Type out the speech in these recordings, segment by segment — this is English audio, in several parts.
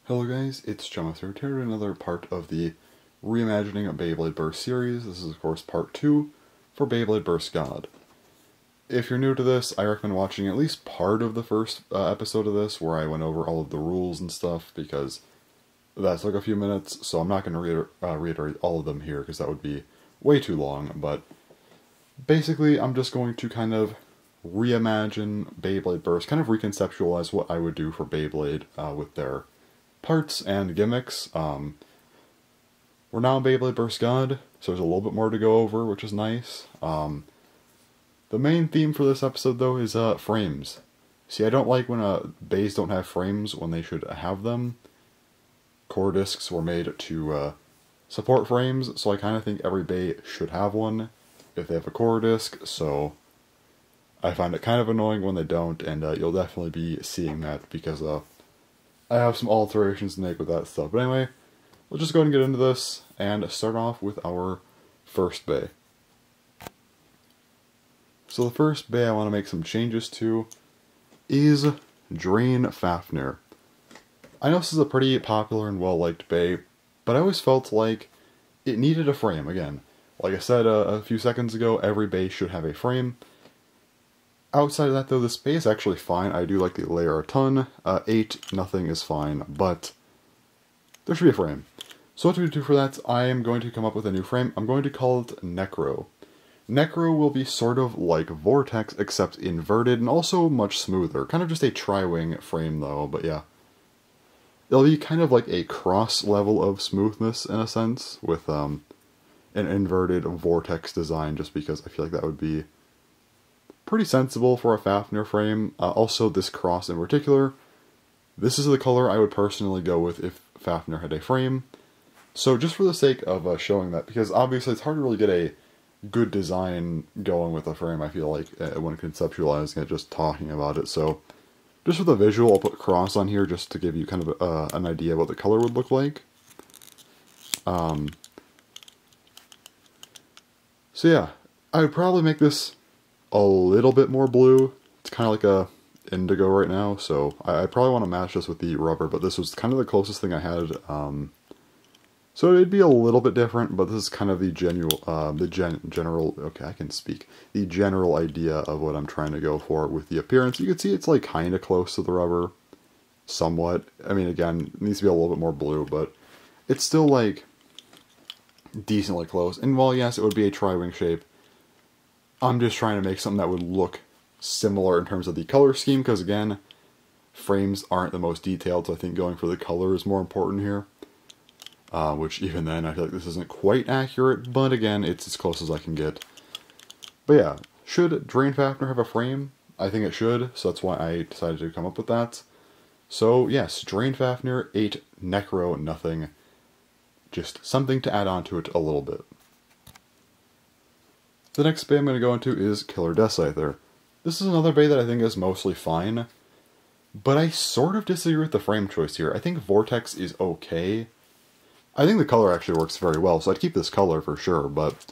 Hello guys, it's Jonathan here to another part of the Reimagining a Beyblade Burst series. This is of course part 2 for Beyblade Burst God. If you're new to this, I recommend watching at least part of the first episode of this where I went over all of the rules and stuff, because that took a few minutes, so I'm not going to reiterate all of them here because that would be way too long, but basically I'm just going to kind of reimagine Beyblade Burst, kind of reconceptualize what I would do for Beyblade with their parts and gimmicks. We're now in Beyblade Burst God, so there's a little bit more to go over, which is nice. The main theme for this episode, though, is frames. See, I don't like when bays don't have frames when they should have them. Core discs were made to support frames, so I kind of think every bay should have one if they have a core disc, so I find it kind of annoying when they don't, and you'll definitely be seeing that because I have some alterations to make with that stuff. But anyway, let's just go ahead and get into this and start off with our first bay. So the first bay I want to make some changes to is Drain Fafnir. I know this is a pretty popular and well-liked bay, but I always felt like it needed a frame. Again, like I said a few seconds ago, every bay should have a frame. Outside of that, though, this bay is actually fine. I do like the layer a ton. 8, nothing is fine, but there should be a frame. So what do we do for that? I am going to come up with a new frame. I'm going to call it Necro. Necro will be sort of like Vortex, except inverted, and also much smoother. Kind of just a tri-wing frame, though, but yeah. It'll be kind of like a cross level of smoothness, in a sense, with an inverted Vortex design, just because I feel like that would be pretty sensible for a Fafnir frame. Also, this cross in particular, this is the color I would personally go with if Fafnir had a frame. So just for the sake of showing that, because obviously it's hard to really get a good design going with a frame, I feel like, when conceptualizing it, just talking about it. So just for the visual, I'll put cross on here just to give you kind of an idea of what the color would look like. So yeah, I would probably make this a little bit more blue. It's kind of like a indigo right now, so I probably want to match this with the rubber, but this was kind of the closest thing I had. So it'd be a little bit different, but this is kind of the general, okay, I can speak. The general idea of what I'm trying to go for with the appearance. You can see it's like kind of close to the rubber, somewhat. I mean, again, it needs to be a little bit more blue, but it's still like decently close. And while yes, it would be a tri-wing shape, I'm just trying to make something that would look similar in terms of the color scheme, because again, frames aren't the most detailed, so I think going for the color is more important here. Which even then, I feel like this isn't quite accurate, but again, it's as close as I can get. But yeah, should Drain Fafnir have a frame? I think it should, so that's why I decided to come up with that. So yes, Drain Fafnir, 8, Necro, nothing. Just something to add on to it a little bit. The next bay I'm going to go into is Killer Deathscyther. This is another bay that I think is mostly fine, but I sort of disagree with the frame choice here. I think Vortex is okay. I think the color actually works very well, so I'd keep this color for sure, but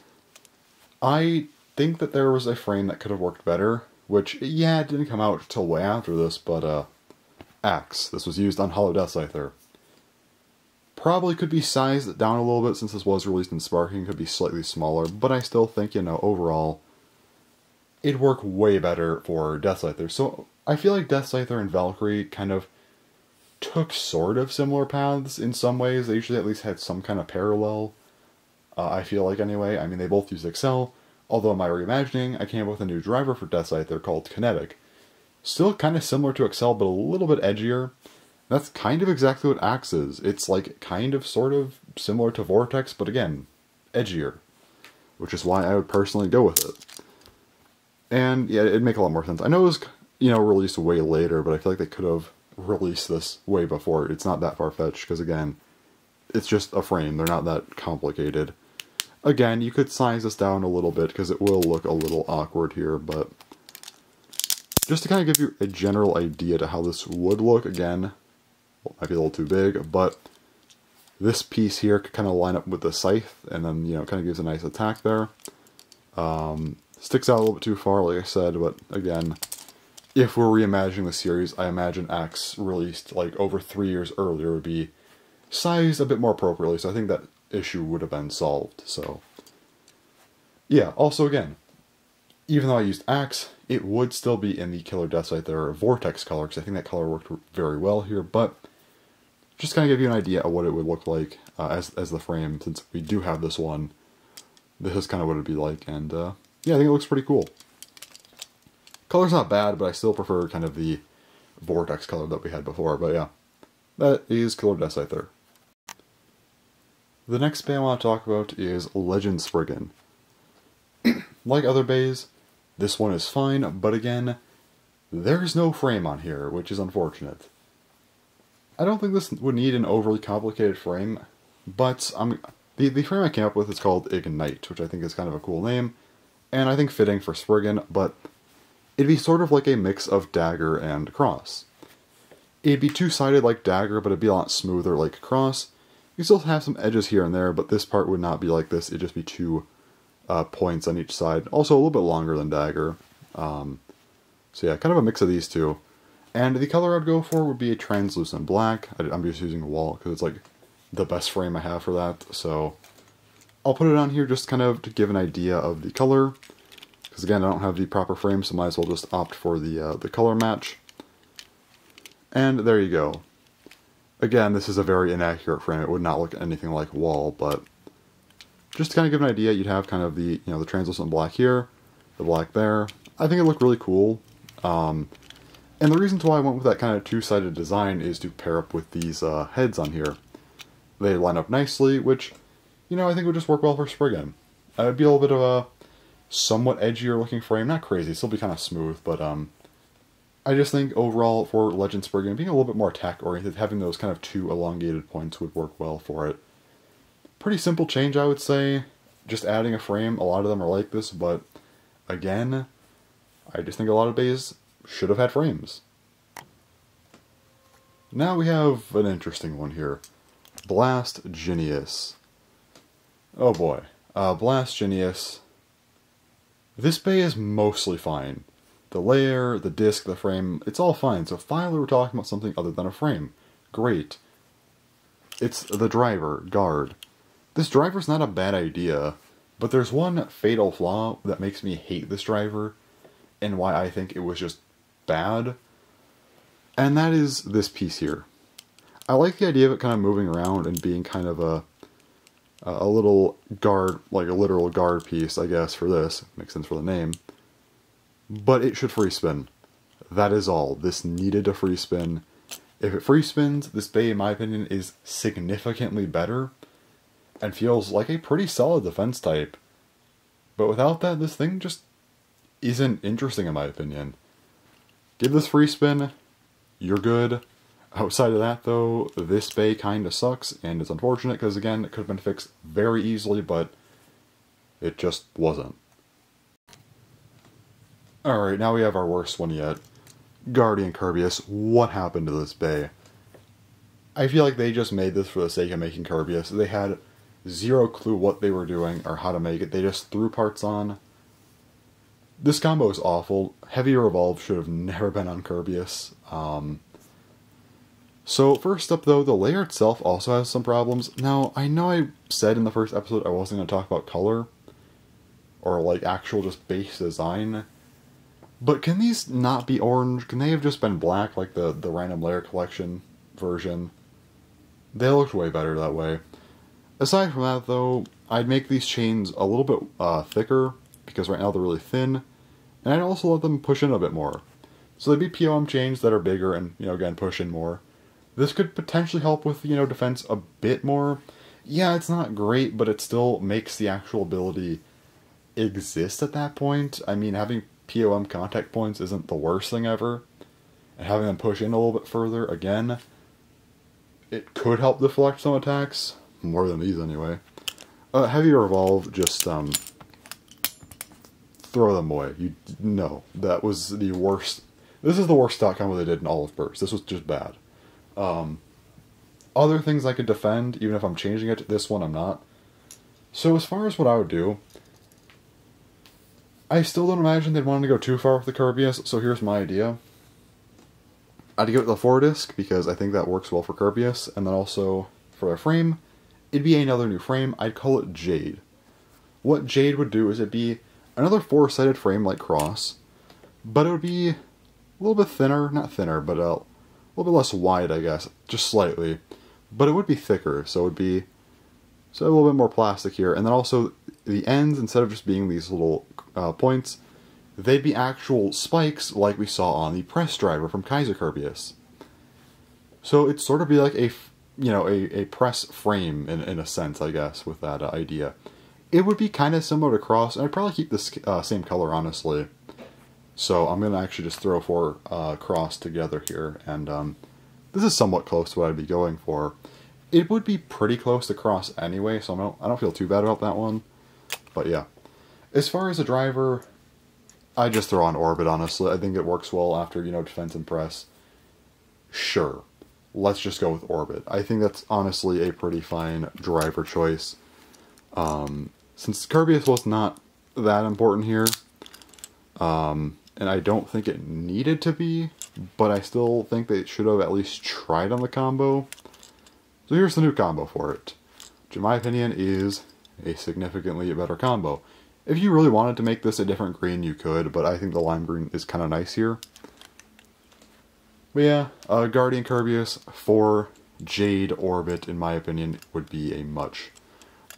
I think that there was a frame that could have worked better, which, yeah, it didn't come out till way after this, but Axe. This was used on Hollow Deathscyther. Probably could be sized down a little bit since this was released in Sparking, could be slightly smaller, but I still think, you know, overall, it'd work way better for Deathscyther. So I feel like Deathscyther and Valkyrie kind of took sort of similar paths in some ways. They usually at least had some kind of parallel, I feel like anyway. I mean, they both use Excel, although in my reimagining, I came up with a new driver for Deathscyther called Kinetic. Still kind of similar to Excel, but a little bit edgier. That's kind of exactly what Axe is. It's like kind of sort of similar to Vortex, but again, edgier. Which is why I would personally go with it. And yeah, it'd make a lot more sense. I know it was, you know, released way later, but I feel like they could have released this way before. It's not that far-fetched, because again, it's just a frame. They're not that complicated. Again, you could size this down a little bit, because it will look a little awkward here, but just to kind of give you a general idea to how this would look, again, well, might be a little too big, but this piece here could kind of line up with the scythe, and then, you know, kind of gives a nice attack there. Sticks out a little bit too far, like I said, but again, if we're reimagining the series, I imagine Axe released like over 3 years earlier would be sized a bit more appropriately, so I think that issue would have been solved. So yeah, also again, even though I used Axe, it would still be in the Killer Deathscyther Vortex color, because I think that color worked very well here, but just kind of give you an idea of what it would look like as the frame, since we do have this one. This is kind of what it would be like, and yeah, I think it looks pretty cool. Color's not bad, but I still prefer kind of the Vortex color that we had before, but yeah. That is Killer Deathscyther. The next bay I want to talk about is Legend Spriggan. Like other bays, this one is fine, but again, there's no frame on here, which is unfortunate. I don't think this would need an overly complicated frame, but the frame I came up with is called Ignite, which I think is kind of a cool name, and I think fitting for Spriggan, but it'd be sort of like a mix of Dagger and Cross. It'd be two-sided like Dagger, but it'd be a lot smoother like Cross. You still have some edges here and there, but this part would not be like this. It'd just be two points on each side. Also a little bit longer than Dagger. So yeah, kind of a mix of these two. And the color I'd go for would be a translucent black. I'm just using Wall because it's like the best frame I have for that. So I'll put it on here just kind of to give an idea of the color. Because again, I don't have the proper frame, so might as well just opt for the color match. And there you go. Again, this is a very inaccurate frame. It would not look anything like Wall, but just to kind of give an idea, you'd have kind of the the translucent black here, the black there. I think it looked really cool. And the reason why I went with that kind of two-sided design is to pair up with these heads on here. They line up nicely, which, I think would just work well for Spriggan. It would be a little bit of a somewhat edgier looking frame. Not crazy, still be kind of smooth, but I just think overall for Legend Spriggan, being a little bit more attack-oriented, having those kind of two elongated points would work well for it. Pretty simple change, I would say. Just adding a frame, a lot of them are like this, but again, I just think a lot of bays should have had frames. Now we have an interesting one here. Blast Jinnius. Oh boy. Blast Jinnius. This bay is mostly fine. The layer, the disc, the frame, it's all fine. So finally we're talking about something other than a frame. Great. It's the driver, Guard. This driver's not a bad idea, but there's one fatal flaw that makes me hate this driver, and why I think it was just bad, and that is this piece here. I like the idea of it kind of moving around and being kind of a little guard, like a literal guard piece, I guess, for this. Makes sense for the name. But it should free spin. That is all. This needed a free spin. If it free spins, this bay, in my opinion, is significantly better, and feels like a pretty solid defense type. But without that, this thing just isn't interesting in my opinion. Give this free spin, you're good. Outside of that though, this bay kinda sucks, and it's unfortunate because again, it could have been fixed very easily, but it just wasn't. Alright, now we have our worst one yet. Guardian Kerbeus. What happened to this bay? I feel like they just made this for the sake of making Kerbeus. They had zero clue what they were doing or how to make it. They just threw parts on. This combo is awful. Heavy Revolve should have never been on Kerbeus. So first up though, the layer itself also has some problems. Now, I know I said in the first episode I wasn't going to talk about color, or like actual just base design, but can these not be orange? Can they have just been black like the random layer collection version? They looked way better that way. Aside from that though, I'd make these chains a little bit thicker, because right now they're really thin, and I'd also let them push in a bit more. So they'd be POM chains that are bigger and, again, push in more. This could potentially help with, defense a bit more. Yeah, it's not great, but it still makes the actual ability exist at that point. I mean, having POM contact points isn't the worst thing ever. And having them push in a little bit further, again, it could help deflect some attacks. More than these, anyway. Heavy Revolve, just, throw them away. No, that was the worst. This is the worst stock combo they did in all of Burst. This was just bad. Other things I could defend, even if I'm changing it, this one I'm not. So as far as what I would do, I still don't imagine they'd want to go too far with the Kerbeus, so here's my idea. I'd give it the 4-disc, because I think that works well for Kerbeus, and then also, for a frame, it'd be another new frame. I'd call it Jade. What Jade would do is it'd be another 4-sided frame like Cross, but it would be a little bit thinner, not thinner, but a little bit less wide, I guess, just slightly. But it would be thicker, so it would be a little bit more plastic here, and then also the ends, instead of just being these little points, they'd be actual spikes like we saw on the press driver from Kaiser Kerbeus. So it'd sort of be like a press frame in a sense, I guess, with that idea. It would be kind of similar to Cross, and I'd probably keep this same color, honestly. So I'm going to actually just throw 4 Cross together here, and this is somewhat close to what I'd be going for. It would be pretty close to Cross anyway, so I don't feel too bad about that one. But yeah. As far as a driver, I just throw on Orbit, honestly. I think it works well after, defense and press. Sure. Let's just go with Orbit. I think that's honestly a pretty fine driver choice. Since Kerbeus was not that important here, and I don't think it needed to be, but I still think they should have at least tried on the combo. So here's the new combo for it, which in my opinion is a significantly better combo. If you really wanted to make this a different green, you could, but I think the lime green is kind of nice here. But yeah, Guardian Kerbeus for Jade Orbit, in my opinion, would be a much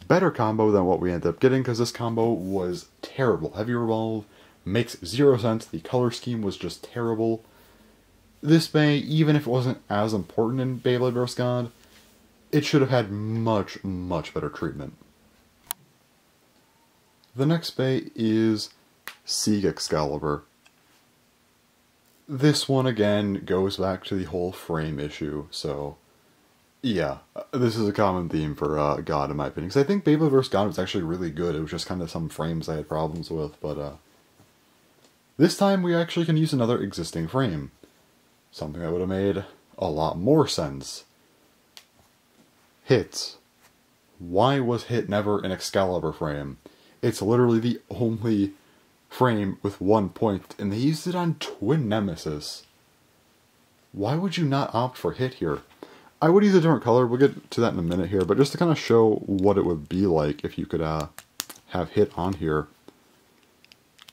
better combo than what we ended up getting, because this combo was terrible. Heavy Revolve makes 0 sense. The color scheme was just terrible. This bay, even if it wasn't as important in Beyblade vs. God, it should have had much, much better treatment. The next bay is Sieg Xcalibur. This one, again, goes back to the whole frame issue, so yeah, this is a common theme for God, in my opinion, because I think Beyblade vs. God was actually really good. It was just kind of some frames I had problems with, but this time we actually can use another existing frame. Something that would have made a lot more sense. Hits. Why was Hit never an Excalibur frame? It's literally the only frame with 1 point, and they used it on Twin Nemesis. Why would you not opt for Hit here? I would use a different color, we'll get to that in a minute here, but just to kind of show what it would be like if you could have Hit on here.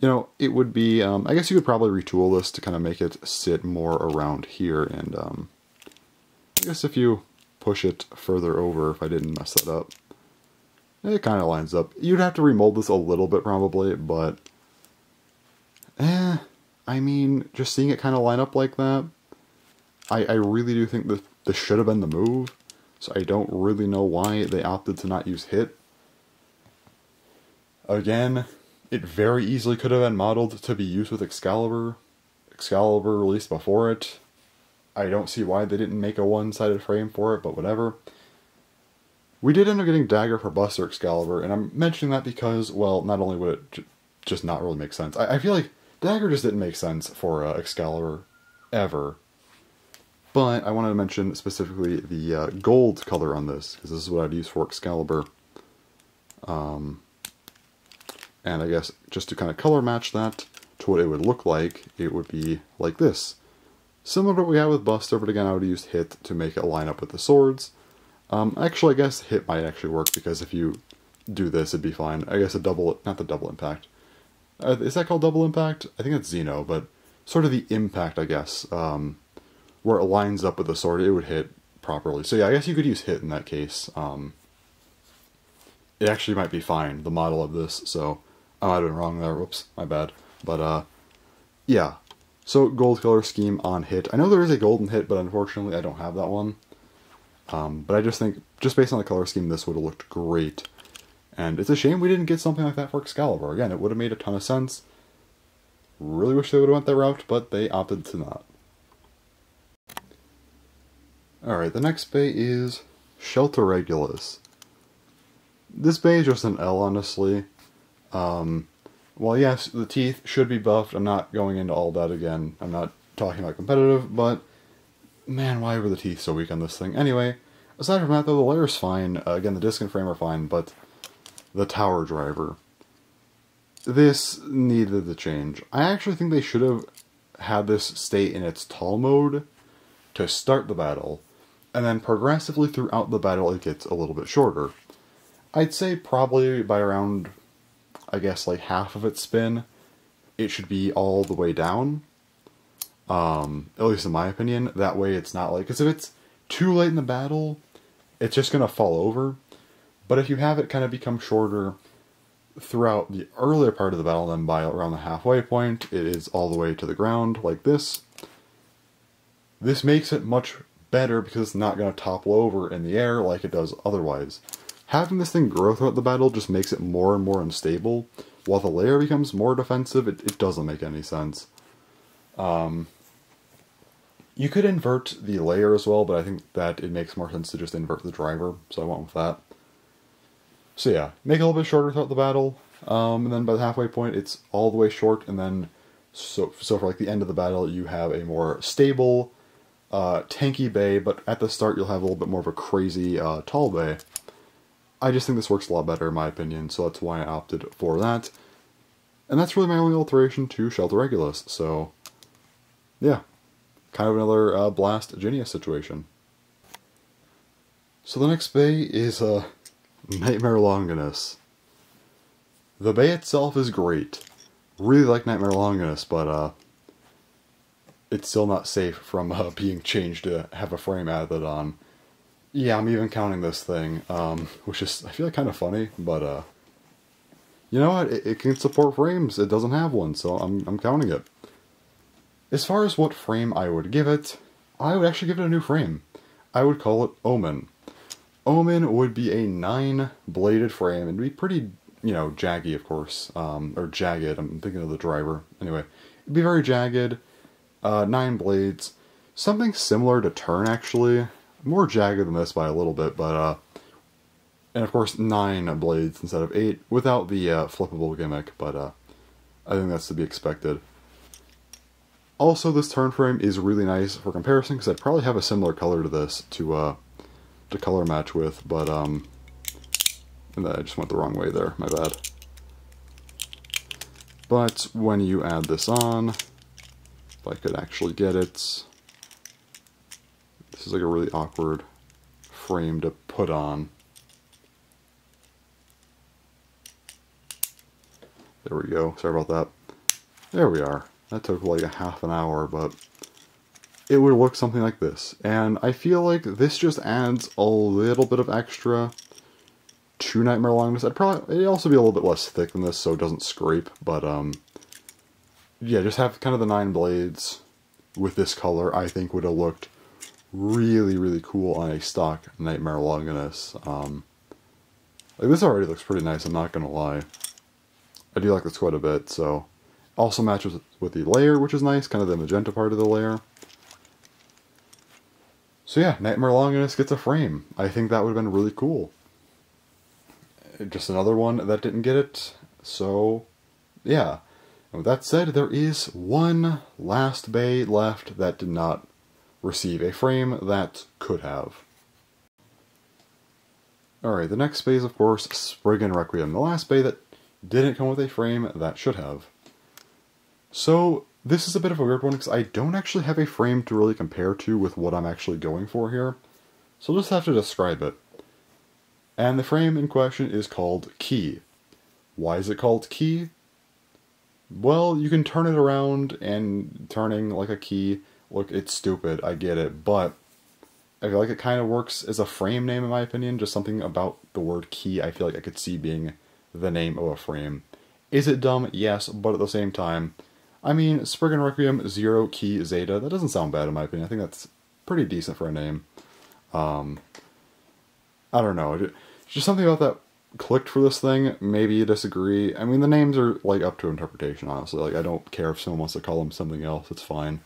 It would be, I guess you could probably retool this to kind of make it sit more around here, and I guess if you push it further over, if I didn't mess that up, it kind of lines up. You'd have to remold this a little bit probably, but I mean, just seeing it kind of line up like that, I really do think that this should have been the move, so I don't really know why they opted to not use Hit. Again, it very easily could have been modeled to be used with Excalibur. Excalibur released before it. I don't see why they didn't make a one-sided frame for it, but whatever. We did end up getting Dagger for Buster Excalibur, and I'm mentioning that because, well, not only would it just not really make sense, I feel like Dagger just didn't make sense for Excalibur, ever. But I wanted to mention specifically the gold color on this, because this is what I'd use for Excalibur. And I guess just to kind of color match that to what it would look like, it would be like this. Similar to what we had with Buster, but again I would use Hit to make it line up with the swords. Actually, I guess Hit might actually work, because if you do this, it'd be fine. I guess not the double impact. Is that called double impact? I think it's Xeno, but sort of the impact, I guess, where it lines up with the sword, it would hit properly. So yeah, I guess you could use Hit in that case. It actually might be fine, the model of this, so I might have been wrong there, whoops, my bad. But, yeah. So, gold color scheme on Hit. I know there is a golden Hit, but unfortunately I don't have that one. But I just think, just based on the color scheme, this would have looked great. And it's a shame we didn't get something like that for Excalibur. Again, it would have made a ton of sense. Really wish they would have went that route, but they opted to not. Alright, the next bay is Shelter Regulus. This bay is just an L, honestly. Well, yes, the teeth should be buffed. I'm not going into all that again. I'm not talking about competitive, but man, why were the teeth so weak on this thing? Anyway, aside from that, though, the layer's fine. Again, the disc and frame are fine, but the tower driver. this needed the change. I actually think they should have had this stay in its tall mode to start the battle, and then progressively throughout the battle it gets a little bit shorter. I'd say probably by around, I guess, like half of its spin, it should be all the way down. At least in my opinion. That way it's not like... because if it's too late in the battle, it's just going to fall over. But if you have it kind of become shorter throughout the earlier part of the battle, then by around the halfway point, it is all the way to the ground, like this. This makes it much better because it's not going to topple over in the air like it does otherwise. Having this thing grow throughout the battle just makes it more and more unstable. While the layer becomes more defensive, it doesn't make any sense. You could invert the layer as well, but I think that it makes more sense to just invert the driver, so I went with that. So yeah, make it a little bit shorter throughout the battle, and then by the halfway point it's all the way short, and then so for like the end of the battle you have a more stable, tanky bay, but at the start you'll have a little bit more of a crazy, tall bay. I just think this works a lot better in my opinion, so that's why I opted for that. And that's really my only alteration to Shelter Regulus, so yeah. Kind of another Blast Jinnius situation. So the next bay is Nightmare Longinus. The bay itself is great. Really like Nightmare Longinus, but it's still not safe from being changed to have a frame added on. Yeah, I'm even counting this thing, which is, I feel like, kind of funny, but you know what? It can support frames. It doesn't have one, so I'm counting it. As far as what frame I would give it, I would actually give it a new frame. I would call it Omen. Omen would be a 9-bladed frame, and be pretty, you know, jaggy, of course. Or jagged, I'm thinking of the driver. Anyway, it'd be very jagged, 9 blades. Something similar to Turn, actually. More jagged than this by a little bit, but, and of course 9 blades instead of 8, without the flippable gimmick, but I think that's to be expected. Also, this turn frame is really nice for comparison, because I'd probably have a similar color to this to color match with, but, and I just went the wrong way there, my bad. But when you add this on, if I could actually get it, this is like a really awkward frame to put on. There we go, sorry about that. There we are. That took like a half an hour, but it would look something like this. And I feel like this just adds a little bit of extra to Nightmare Longinus. It'd also be a little bit less thick than this, so it doesn't scrape. But yeah, just have kind of the 9 blades with this color. I think would have looked really, really cool on a stock Nightmare Longinus. Like this already looks pretty nice. I'm not gonna lie. I do like this quite a bit. So. Also matches with the layer, which is nice, kind of the magenta part of the layer. So yeah, Nightmare Longinus gets a frame. I think that would have been really cool. Just another one that didn't get it, so yeah. And with that said, there is one last bay left that did not receive a frame that could have. Alright, the next bay is of course Spriggan Requiem, the last bay that didn't come with a frame that should have. So, this is a bit of a weird one because I don't actually have a frame to really compare to with what I'm actually going for here. So I'll just have to describe it. And the frame in question is called Key. Why is it called Key? Well, you can turn it around, and turning like a key, look, it's stupid, I get it, but I feel like it kind of works as a frame name in my opinion. Just something about the word key I feel like I could see being the name of a frame. Is it dumb? Yes, but at the same time, I mean, Spriggan Requiem, 0 Key Zeta, that doesn't sound bad in my opinion. I think that's pretty decent for a name. I don't know, it's just something about that clicked for this thing. Maybe you disagree. I mean, the names are, like, up to interpretation, honestly. Like, I don't care if someone wants to call them something else, it's fine.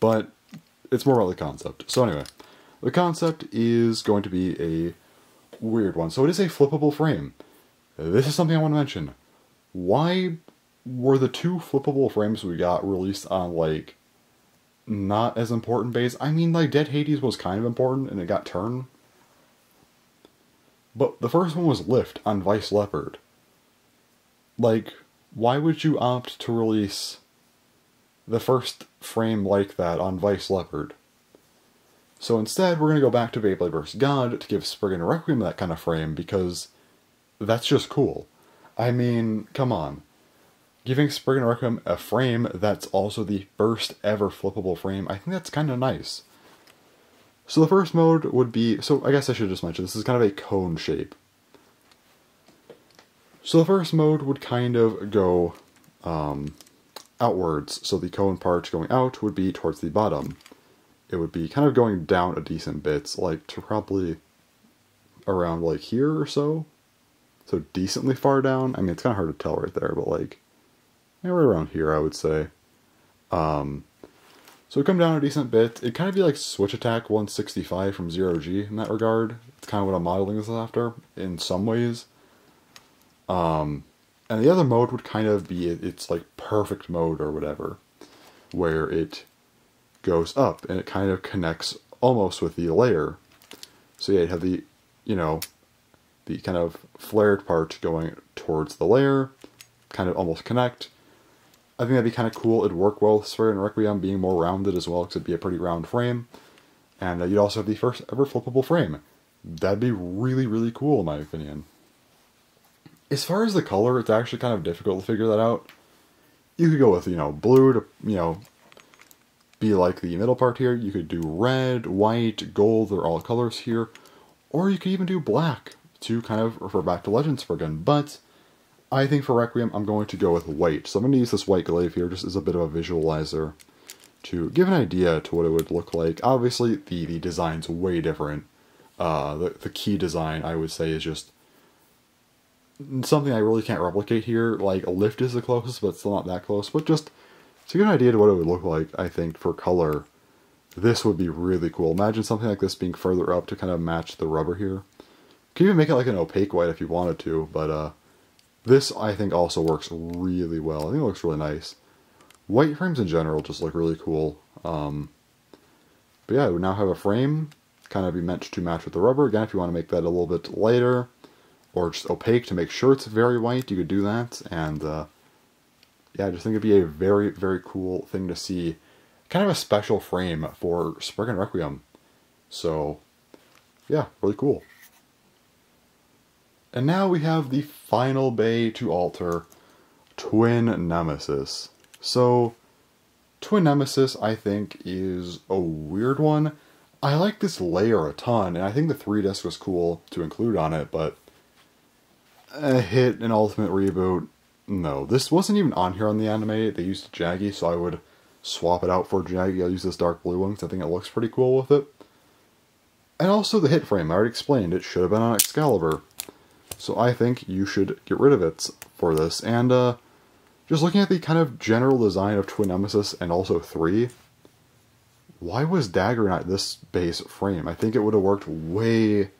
But it's more about the concept. So anyway, the concept is going to be a weird one. So it is a flippable frame. This is something I want to mention. Why were the 2 flippable frames we got released on, like, not as important bays? I mean, like, Dead Hades was kind of important, and it got Turn. But the first one was Lift on Vice Leopard. Like, why would you opt to release the first frame like that on Vice Leopard? So instead, we're going to go back to Beyblade vs. God to give Spriggan Requiem that kind of frame, because that's just cool. I mean, come on. Giving Spriggan Requiem a frame that's also the first ever flippable frame, I think that's kind of nice. So the first mode would be, so I guess I should just mention, this is kind of a cone shape. So the first mode would kind of go outwards, so the cone part going out would be towards the bottom. It would be kind of going down a decent bit, like to probably around like here or so. So decently far down. I mean, it's kind of hard to tell right there, but like, yeah, right around here, I would say. So it'd come down a decent bit. It'd kind of be like Switch Attack 165 from Zero G in that regard. It's kind of what I'm modeling this after, in some ways. And the other mode would kind of be its like perfect mode or whatever, where it goes up and it kind of connects almost with the layer. So yeah, you have the, you know, the kind of flared part going towards the layer, kind of almost connect. I think that'd be kind of cool. It'd work well with Spriggan Requiem being more rounded as well, because it'd be a pretty round frame. And you'd also have the first ever flippable frame. That'd be really, really cool in my opinion. As far as the color, it's actually kind of difficult to figure that out. You could go with, you know, blue to, you know, be like the middle part here. You could do red, white, gold, they're all colors here. Or you could even do black to kind of refer back to Legend Spriggan. But I think for Requiem, I'm going to go with white. So I'm going to use this white glaive here just as a bit of a visualizer to give an idea to what it would look like. Obviously, the design's way different. The key design, I would say, is just something I really can't replicate here. Like, a lift is the closest, but still not that close. But just to get an idea to what it would look like, I think, for color, this would be really cool. Imagine something like this being further up to kind of match the rubber here. You could even make it like an opaque white if you wanted to, but this, I think, also works really well. I think it looks really nice. White frames in general just look really cool. But yeah, it would now have a frame, kind of be meant to match with the rubber. Again, if you want to make that a little bit lighter, or just opaque to make sure it's very white, you could do that. And yeah, I just think it'd be a very, very cool thing to see. Kind of a special frame for Spriggan Requiem. So, yeah, really cool. And now we have the final bay to alter, Twin Nemesis. So, Twin Nemesis, I think, is a weird one. I like this layer a ton, and I think the 3 disc was cool to include on it, but a hit an Ultimate Reboot, no. This wasn't even on here on the anime. They used Jaggy, so I would swap it out for Jaggy. I'll use this dark blue one, because I think it looks pretty cool with it. And also the hit frame, I already explained, it should have been on Excalibur. So I think you should get rid of it for this. And just looking at the kind of general design of Twin Nemesis and also 3, why was Dagger not this base frame? I think it would have worked way,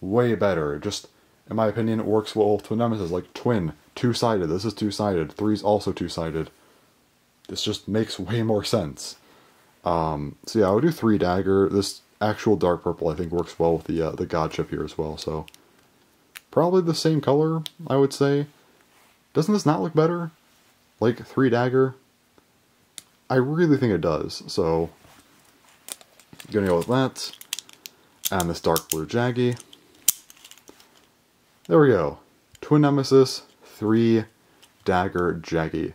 way better. Just, in my opinion, it works well with Twin Nemesis. Like, twin, two-sided, this is two-sided, 3's also two-sided. This just makes way more sense. So yeah, I would do 3 Dagger. This actual dark purple, I think, works well with the God chip here as well, so probably the same color, I would say. Doesn't this not look better? Like 3 Dagger? I really think it does, so I'm gonna go with that. And this dark blue Jaggy. There we go. Twin Nemesis, 3 Dagger Jaggy.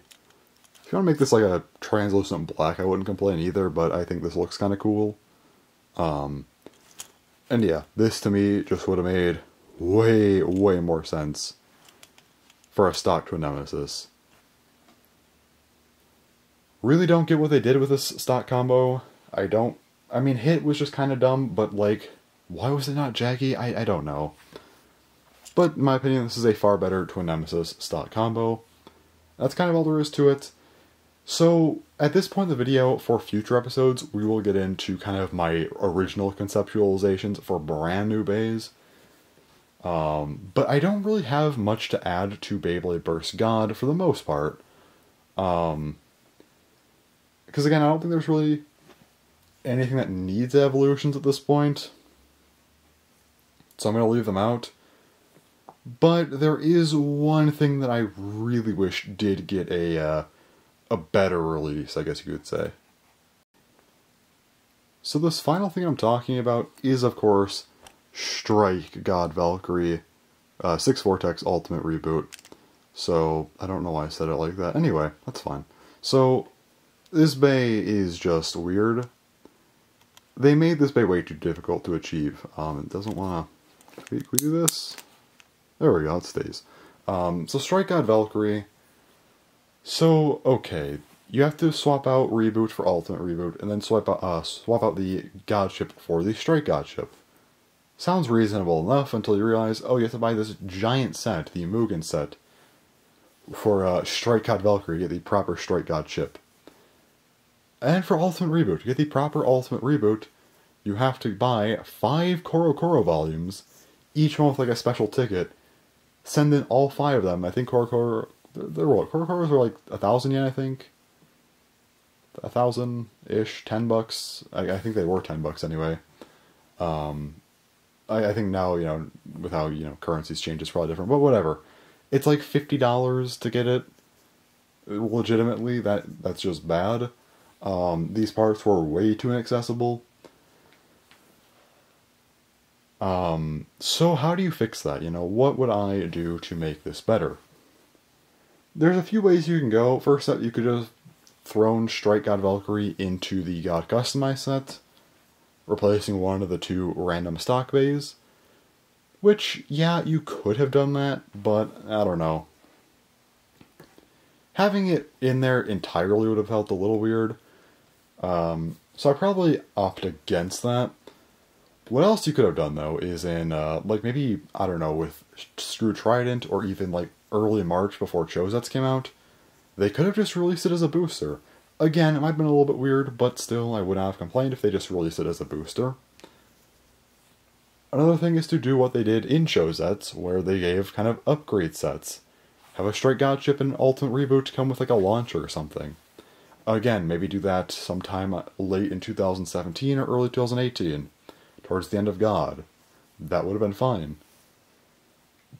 If you want to make this like a translucent black, I wouldn't complain either, but I think this looks kind of cool. And yeah, this to me just would have made way, way more sense for a stock Twin Nemesis. Really don't get what they did with this stock combo. I mean, hit was just kind of dumb, but like, why was it not Jaggy? I don't know. But in my opinion, this is a far better Twin Nemesis stock combo. That's kind of all there is to it. So, at this point in the video, for future episodes, we will get into kind of my original conceptualizations for brand new bays. But I don't really have much to add to Beyblade vs. God for the most part. Because again, I don't think there's really anything that needs evolutions at this point. So I'm going to leave them out. But there is one thing that I really wish did get a better release, I guess you could say. So this final thing I'm talking about is, of course, Strike God Valkyrie 6 Vortex Ultimate Reboot. So, I don't know why I said it like that. Anyway, that's fine. So, this bay is just weird. They made this bay way too difficult to achieve. It doesn't want to... Can we do this? There we go, it stays. So Strike God Valkyrie. So, okay. You have to swap out Reboot for Ultimate Reboot, and then swap out the God Ship for the Strike God Ship. Sounds reasonable enough until you realize, oh, you have to buy this giant set, the Mugen set, for Strike God Valkyrie, to get the proper Strike God Ship. And for Ultimate Reboot, to get the proper Ultimate Reboot, you have to buy 5 Koro Koro volumes, each one with like a special ticket. Send in all 5 of them. I think Koro Koro... Koro Koros are like 1,000 yen, I think. 1,000-ish, $10. I think they were $10 anyway. I think now, you know, with how, you know, currencies change, it's probably different, but whatever. It's like $50 to get it. Legitimately, that's just bad. These parts were way too inaccessible. So how do you fix that? You know, what would I do to make this better? There's a few ways you can go. First up, you could just throw Strike God Valkyrie into the God Customize set, replacing one of the 2 random stock bays. Which, yeah, you could have done that, but I don't know. Having it in there entirely would have felt a little weird. So I probably opt against that. What else you could have done, though, is in, like, maybe, I don't know, with Screw Trident, or even, like, early March before Chosets came out, they could have just released it as a booster. Again, it might have been a little bit weird, but still, I would not have complained if they just released it as a booster. Another thing is to do what they did in Chosets, where they gave kind of upgrade sets. Have a Strike God Ship and Ultimate Reboot come with, like, a launcher or something. Again, maybe do that sometime late in 2017 or early 2018. Towards the end of God. That would have been fine.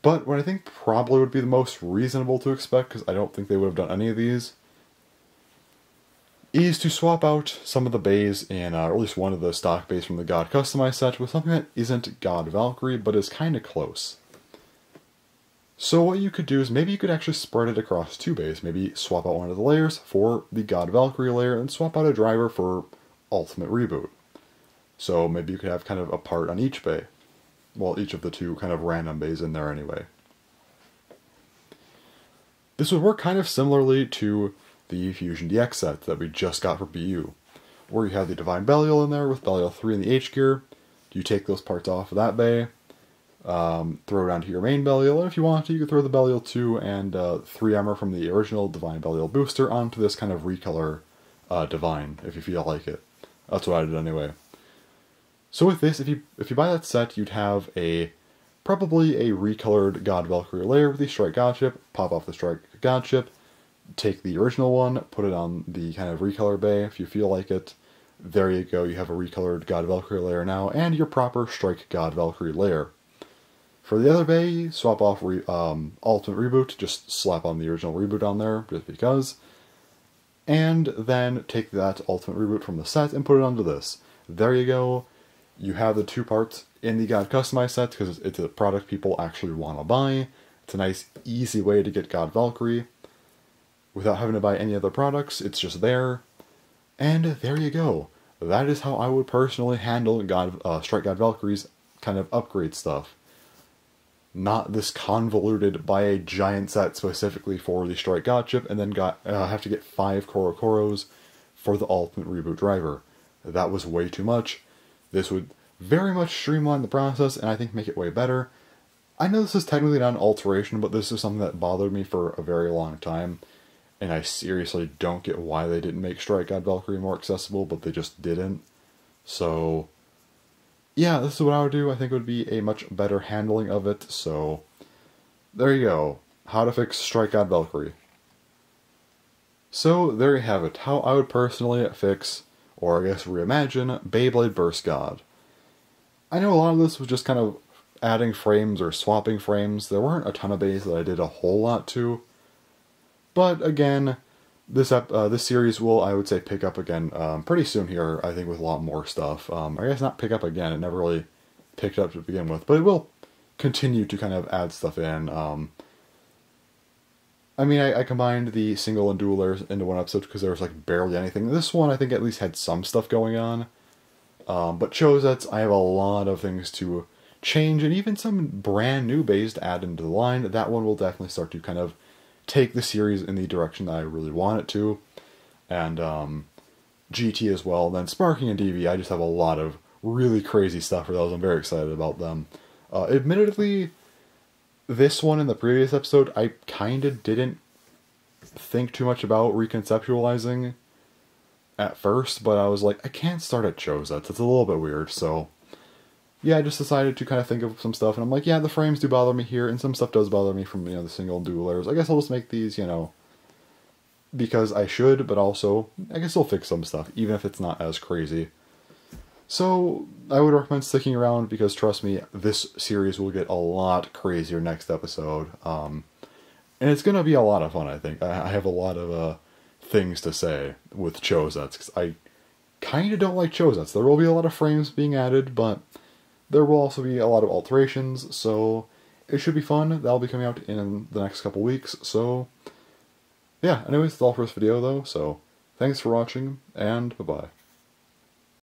But what I think probably would be the most reasonable to expect, because I don't think they would have done any of these, is to swap out some of the bays in, or at least one of the stock bays from the God Customized set with something that isn't God Valkyrie, but is kind of close. So what you could do is maybe you could actually spread it across 2 bays. Maybe swap out one of the layers for the God Valkyrie layer, and swap out a driver for Ultimate Reboot. So maybe you could have kind of a part on each bay. Well, each of the 2 kind of random bays in there anyway. This would work kind of similarly to the Fusion DX set that we just got for BU, where you have the Divine Belial in there with Belial 3 in the H gear. You take those parts off of that bay, throw it onto your main Belial, and if you want to, you could throw the Belial 2 and 3 armor from the original Divine Belial booster onto this kind of recolor Divine, if you feel like it. That's what I did anyway. So with this, if you buy that set, you'd have probably a recolored God Valkyrie layer with the Strike God Ship, pop off the Strike God Ship, take the original one, put it on the kind of recolor bay if you feel like it. There you go, you have a recolored God Valkyrie layer now, and your proper Strike God Valkyrie layer. For the other bay, swap off Ultimate Reboot, just slap on the original Reboot on there, just because. And then take that Ultimate Reboot from the set and put it onto this. There you go. You have the 2 parts in the God Customized set because it's a product people actually want to buy. It's a nice, easy way to get God Valkyrie without having to buy any other products. It's just there. And there you go. That is how I would personally handle Strike God Valkyrie's kind of upgrade stuff. Not this convoluted, buy a giant set specifically for the Strike God Ship and then have to get 5 Koro Koros for the Ultimate Reboot driver. That was way too much. This would very much streamline the process, and I think make it way better. I know this is technically not an alteration, but this is something that bothered me for a very long time, and I seriously don't get why they didn't make Strike God Valkyrie more accessible, but they just didn't. So, yeah, this is what I would do. I think it would be a much better handling of it, so there you go. How to fix Strike God Valkyrie. So, there you have it. How I would personally fix, or I guess reimagine, Beyblade vs. God. I know a lot of this was just kind of adding frames or swapping frames. There weren't a ton of bays that I did a whole lot to. But again, this series will, I would say, pick up again pretty soon here, I think, with a lot more stuff. I guess not pick up again, it never really picked up to begin with, but it will continue to kind of add stuff in. I mean, I combined the single and dual layers into one episode because there was like barely anything. This one, I think, at least had some stuff going on. But Chosets, I have a lot of things to change, and even some brand new bays to add into the line. That one will definitely start to kind of take the series in the direction that I really want it to. And GT as well. And then Sparking and DV, I just have a lot of really crazy stuff for those. I'm very excited about them. Admittedly, this one in the previous episode, I kind of didn't think too much about reconceptualizing at first, but I was like, I can't start at Chosets. It's a little bit weird, so yeah, I just decided to kind of think of some stuff, and I'm like, yeah, the frames do bother me here, and some stuff does bother me from, the single and dual layers. I guess I'll just make these, because I should, but also, I guess I'll fix some stuff, even if it's not as crazy. So, I would recommend sticking around, because trust me, this series will get a lot crazier next episode. And it's going to be a lot of fun, I think. I have a lot of things to say with Chosets, because I kind of don't like Chosets. There will be a lot of frames being added, but there will also be a lot of alterations, so it should be fun. That'll be coming out in the next couple weeks, so yeah, anyways, that's all for this video, though, so thanks for watching, and bye-bye.